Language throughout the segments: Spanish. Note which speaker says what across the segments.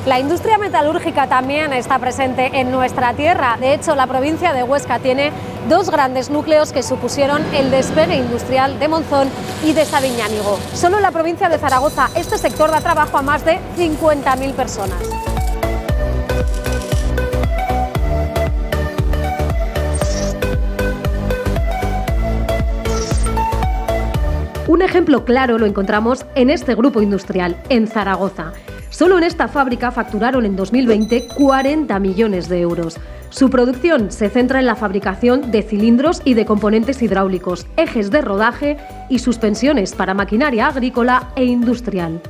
Speaker 1: La industria metalúrgica también está presente en nuestra tierra. De hecho, la provincia de Huesca tiene dos grandes núcleos que supusieron el despegue industrial de Monzón y de Sabiñánigo. Solo en la provincia de Zaragoza este sector da trabajo a más de 50.000 personas. Un ejemplo claro lo encontramos en este grupo industrial, en Zaragoza. Solo en esta fábrica facturaron en 2020 40 millones de euros. Su producción se centra en la fabricación de cilindros y de componentes hidráulicos, ejes de rodaje y suspensiones para maquinaria agrícola e industrial.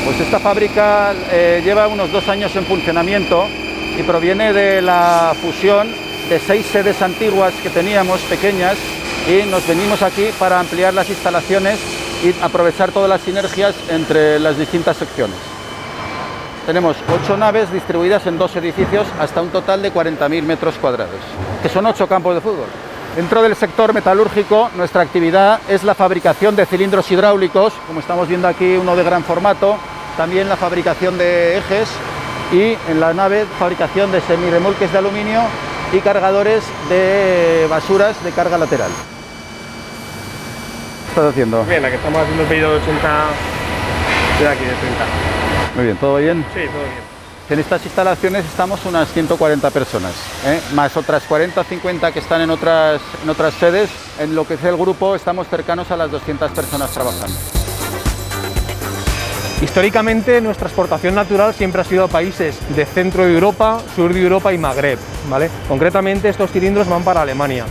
Speaker 2: Pues esta fábrica lleva unos 2 años en funcionamiento y proviene de la fusión de 6 sedes antiguas que teníamos, pequeñas, y nos venimos aquí para ampliar las instalaciones y aprovechar todas las sinergias entre las distintas secciones. Tenemos 8 naves distribuidas en 2 edificios hasta un total de 40.000 metros cuadrados, que son 8 campos de fútbol. Dentro del sector metalúrgico, nuestra actividad es la fabricación de cilindros hidráulicos, como estamos viendo aquí, uno de gran formato, también la fabricación de ejes y en la nave fabricación de semirremolques de aluminio y cargadores de basuras de carga lateral. ¿Qué estás haciendo?
Speaker 3: Bien, la que estamos haciendo el pedido de 80 de aquí, de 30.
Speaker 2: Muy bien, ¿todo bien?
Speaker 3: Sí, todo bien.
Speaker 2: En estas instalaciones estamos unas 140 personas, más otras 40 o 50 que están en otras sedes. En lo que es el grupo estamos cercanos a las 200 personas trabajando.
Speaker 3: Históricamente nuestra exportación natural siempre ha sido a países de centro de Europa, sur de Europa y Magreb, ¿vale? Concretamente estos cilindros van para Alemania.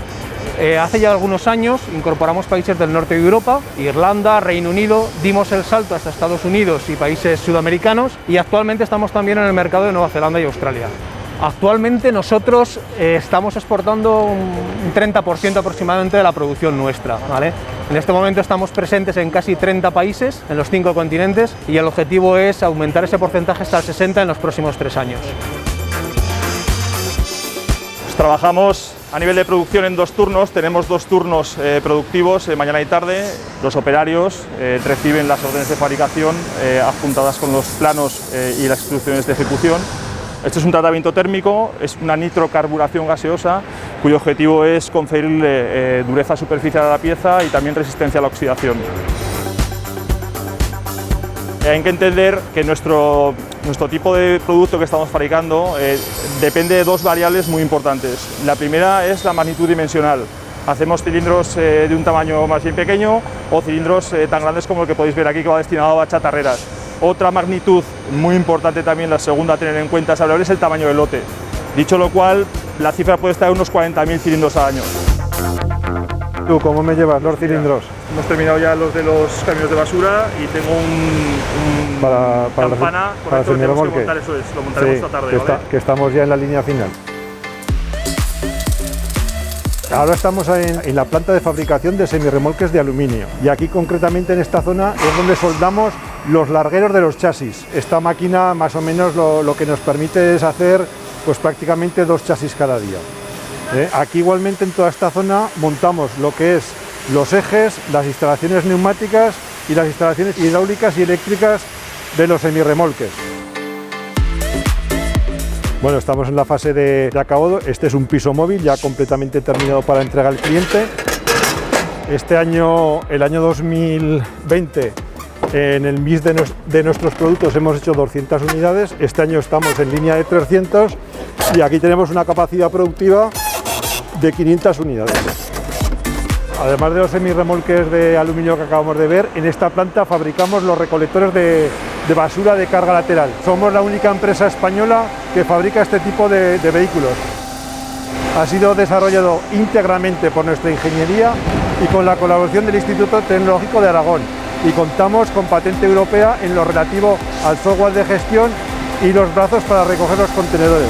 Speaker 3: Hace ya algunos años incorporamos países del norte de Europa, Irlanda, Reino Unido, dimos el salto hasta Estados Unidos y países sudamericanos y actualmente estamos también en el mercado de Nueva Zelanda y Australia. Actualmente nosotros estamos exportando un 30% aproximadamente de la producción nuestra, ¿vale? En este momento estamos presentes en casi 30 países, en los 5 continentes, y el objetivo es aumentar ese porcentaje hasta el 60% en los próximos 3 años.
Speaker 4: Pues trabajamos a nivel de producción en 2 turnos, tenemos 2 turnos productivos, mañana y tarde. Los operarios reciben las órdenes de fabricación adjuntadas con los planos y las instrucciones de ejecución. Esto es un tratamiento térmico, es una nitrocarburación gaseosa, cuyo objetivo es conferirle dureza superficial a la pieza y también resistencia a la oxidación. Hay que entender que nuestro tipo de producto que estamos fabricando depende de 2 variables muy importantes. La primera es la magnitud dimensional. Hacemos cilindros de un tamaño más bien pequeño o cilindros tan grandes como el que podéis ver aquí, que va destinado a chatarreras. Otra magnitud muy importante también, la segunda a tener en cuenta, es el tamaño del lote. Dicho lo cual, la cifra puede estar en unos 40.000 cilindros al año.
Speaker 5: ¿Tú cómo me llevas los cilindros?
Speaker 4: Hemos terminado ya los de los camiones de basura y tengo un campana,
Speaker 5: para el semirremolque.
Speaker 4: montar, eso es, lo montaremos esta tarde, ¿vale?
Speaker 5: Que estamos ya en la línea final. Ahora estamos en la planta de fabricación de semirremolques de aluminio y aquí concretamente en esta zona es donde soldamos los largueros de los chasis. Esta máquina más o menos lo que nos permite es hacer pues prácticamente 2 chasis cada día. Aquí igualmente en toda esta zona montamos lo que es los ejes, las instalaciones neumáticas y las instalaciones hidráulicas y eléctricas de los semirremolques. Bueno, estamos en la fase de acabado. Este es un piso móvil ya completamente terminado para entrega al cliente. Este año, el año 2020, en el mix de nuestros productos hemos hecho 200 unidades. Este año estamos en línea de 300 y aquí tenemos una capacidad productiva de 500 unidades. Además de los semirremolques de aluminio que acabamos de ver, en esta planta fabricamos los recolectores de basura de carga lateral. Somos la única empresa española que fabrica este tipo de vehículos. Ha sido desarrollado íntegramente por nuestra ingeniería y con la colaboración del Instituto Tecnológico de Aragón, y contamos con patente europea en lo relativo al software de gestión y los brazos para recoger los contenedores.